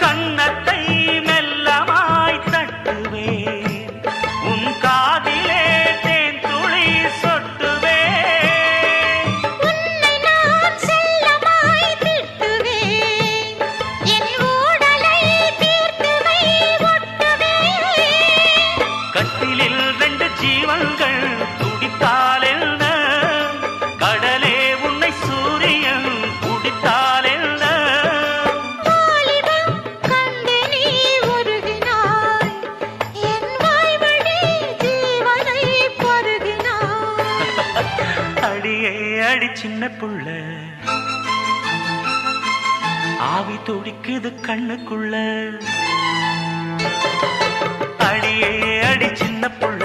கன்னத்தை மெல்லமாய் தட்டுவேன், உன் காதிலே தேன் துளி சொட்டுவேன். உன்னை நான் செல்லமாய் திட்டுவேன், என் ஊடலை தீர்த்துவை ஒட்டுவேன். கட்டிலில் 2 ஜீவன்கள் துடித்தால் என்ன, கடலே உன்னை சூரியன் குடித்தால் என்ன. வாலிபம் கண்டு நீ உருகினாய், என் வாய்வழி ஜீவனை பருகினாய். அடியே அடி சின்ன புள்ள, ஆவி துடிக்குது கண்ணுக்குள்ள. அடியே அடி சின்ன புள்ள,